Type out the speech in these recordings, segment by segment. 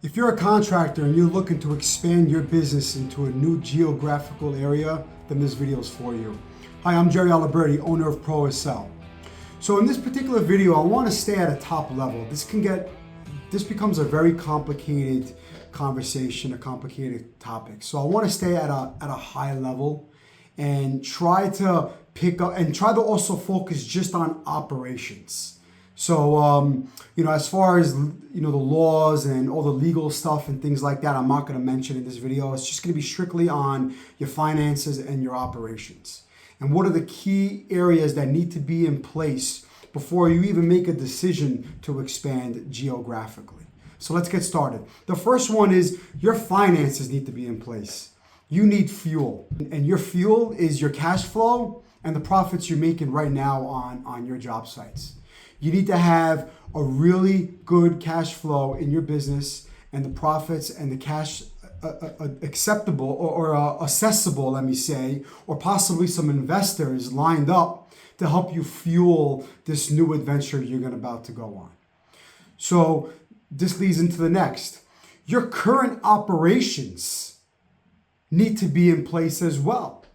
If you're a contractor and you're looking to expand your business into a new geographical area, then this video is for you. Hi, I'm Jerry Aliberti, owner of Pro-Accel. So in this particular video, I want to stay at a top level. This becomes a very complicated conversation, a complicated topic. So I want to stay at a high level and try to pick up and try to also focus just on operations. So, as far as, the laws and all the legal stuff and things like that, I'm not going to mention in this video. It's just going to be strictly on your finances and your operations. And what are the key areas that need to be in place before you even make a decision to expand geographically. So let's get started. The first one is your finances need to be in place. You need fuel. And your fuel is your cash flow and the profits you're making right now on your job sites. You need to have a really good cash flow in your business and the profits and the cash acceptable or accessible, let me say, or possibly some investors lined up to help you fuel this new adventure you're about to go on. So this leads into the next. Your current operations need to be in place as well.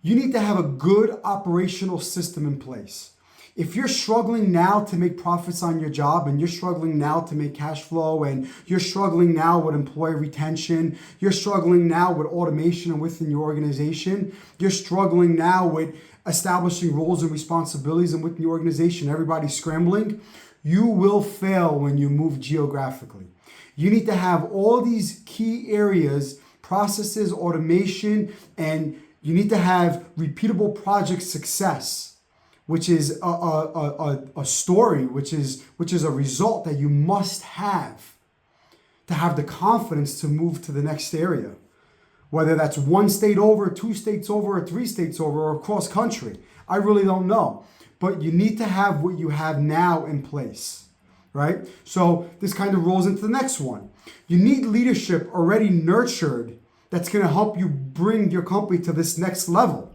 You need to have a good operational system in place. If you're struggling now to make profits on your job and you're struggling now to make cash flow and you're struggling now with employee retention, you're struggling now with automation within your organization, you're struggling now with establishing roles and responsibilities and within your organization, everybody's scrambling, you will fail when you move geographically. You need to have all these key areas, processes, automation, and you need to have repeatable project success, which is a story, which is a result that you must have to have the confidence to move to the next area. Whether that's one state over, two states over, or three states over, or across country. I really don't know. But you need to have what you have now in place, right? So this kind of rolls into the next one. You need leadership already nurtured that's going to help you bring your company to this next level.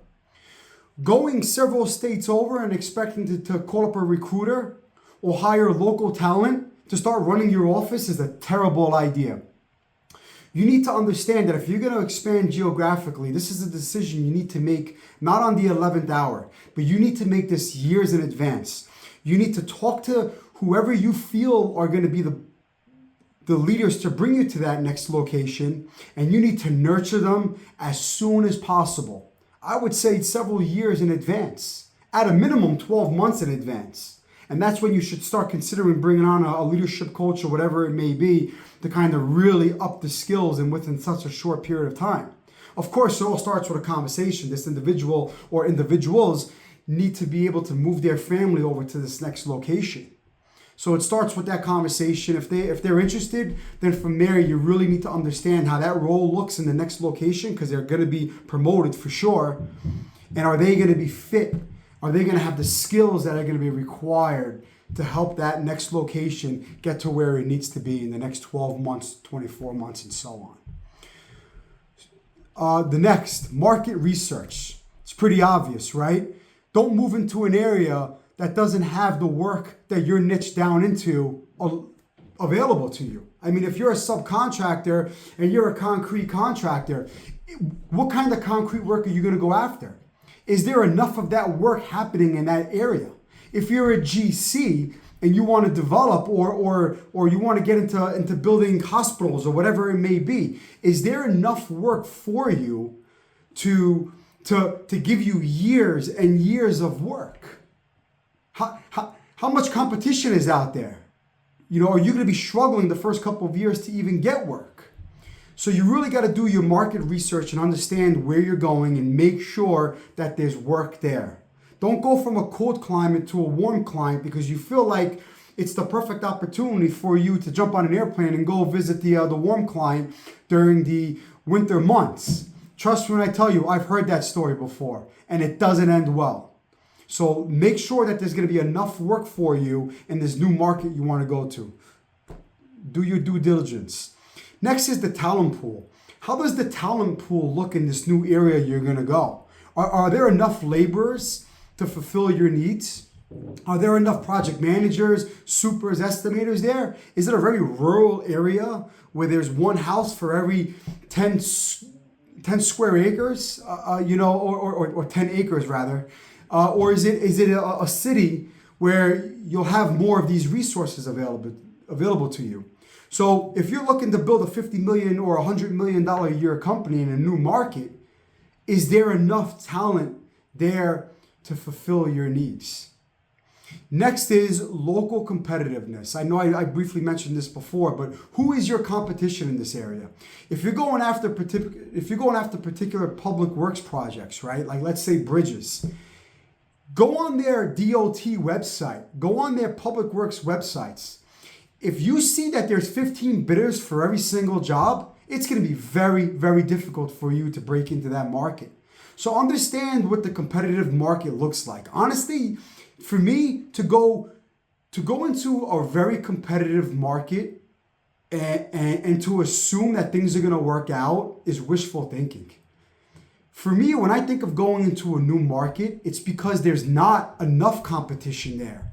Going several states over and expecting to call up a recruiter or hire local talent to start running your office is a terrible idea. You need to understand that if you're going to expand geographically, this is a decision you need to make not on the 11th hour, but you need to make this years in advance. You need to talk to whoever you feel are going to be the leaders to bring you to that next location, and you need to nurture them as soon as possible. I would say several years in advance, at a minimum 12 months in advance. And that's when you should start considering bringing on a leadership coach or whatever it may be to kind of really up the skills and within such a short period of time. Of course, it all starts with a conversation. This individual or individuals need to be able to move their family over to this next location. So it starts with that conversation. If they're interested, then from there you really need to understand how that role looks in the next location, because they're going to be promoted for sure. And are they going to be fit? Are they going to have the skills that are going to be required to help that next location get to where it needs to be in the next 12 months, 24 months, and so on? The next, market research. It's pretty obvious, right? Don't move into an area that doesn't have the work that you're niched down into available to you. I mean, if you're a subcontractor and you're a concrete contractor, what kind of concrete work are you going to go after? Is there enough of that work happening in that area? If you're a GC and you want to develop or you want to get into building hospitals or whatever it may be, is there enough work for you to give you years and years of work? How much competition is out there? Are you going to be struggling the first couple of years to even get work? So you really got to do your market research and understand where you're going and make sure that there's work there. Don't go from a cold climate to a warm climate because you feel like it's the perfect opportunity for you to jump on an airplane and go visit the warm climate during the winter months. Trust me when I tell you, I've heard that story before, and it doesn't end well. So make sure that there's going to be enough work for you in this new market you want to go to. Do your due diligence. Next is the talent pool. How does the talent pool look in this new area you're going to go? Are there enough laborers to fulfill your needs? Are there enough project managers, supers, estimators there? Is it a very rural area where there's one house for every 10 square acres, or 10 acres rather? Or is it a city where you'll have more of these resources available to you? So if you're looking to build a $50 million or $100 million a year company in a new market, is there enough talent there to fulfill your needs? Next is local competitiveness. I know I briefly mentioned this before, but who is your competition in this area? If you're going after particular public works projects, right? Like let's say bridges, go on their DOT website, go on their public works websites. If you see that there's 15 bidders for every single job, it's going to be very, very difficult for you to break into that market. So understand what the competitive market looks like. Honestly, for me, to go into a very competitive market and to assume that things are going to work out is wishful thinking. For me, when I think of going into a new market, it's because there's not enough competition there.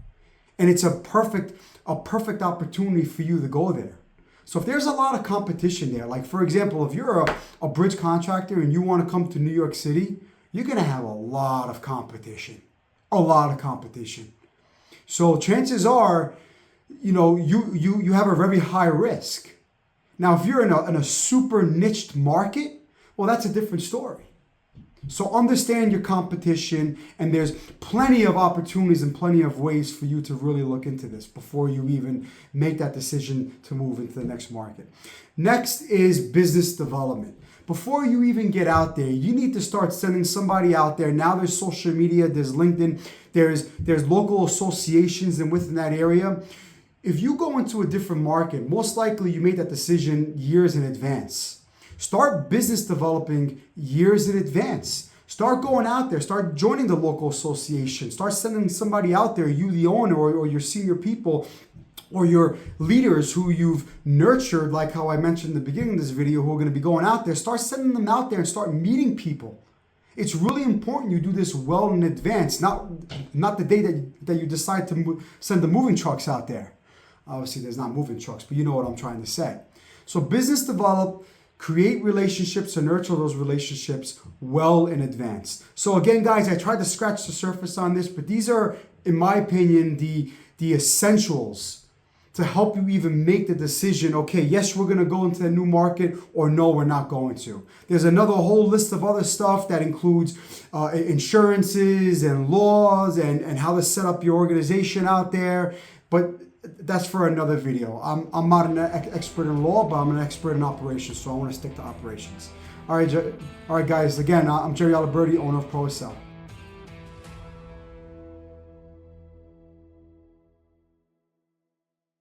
And it's a perfect opportunity for you to go there. So if there's a lot of competition there, like for example, if you're a bridge contractor and you want to come to New York City, you're going to have a lot of competition. So chances are, you have a very high risk. Now, if you're in a super niched market, well, that's a different story. So understand your competition, and there's plenty of opportunities and plenty of ways for you to really look into this before you even make that decision to move into the next market. Next is business development. Before you even get out there, you need to start sending somebody out there. Now there's social media, there's LinkedIn, there's local associations, and within that area, if you go into a different market, most likely you made that decision years in advance. Start business developing years in advance. Start going out there. Start joining the local association. Start sending somebody out there, you the owner or your senior people or your leaders who you've nurtured, like how I mentioned in the beginning of this video, who are going to be going out there. Start sending them out there and start meeting people. It's really important you do this well in advance, not the day that you decide to send the moving trucks out there. Obviously, there's not moving trucks, but you know what I'm trying to say. So business develop, create relationships and nurture those relationships well in advance. So again, guys, I tried to scratch the surface on this, but these are, in my opinion, the essentials to help you even make the decision, okay, yes, we're going to go into a new market, or no, we're not going to. There's another whole list of other stuff that includes insurances and laws and how to set up your organization out there, but that's for another video. I'm not an expert in law, but I'm an expert in operations, so I want to stick to operations. All right, guys, again, I'm Jerry Aliberti, owner of Pro-Accel.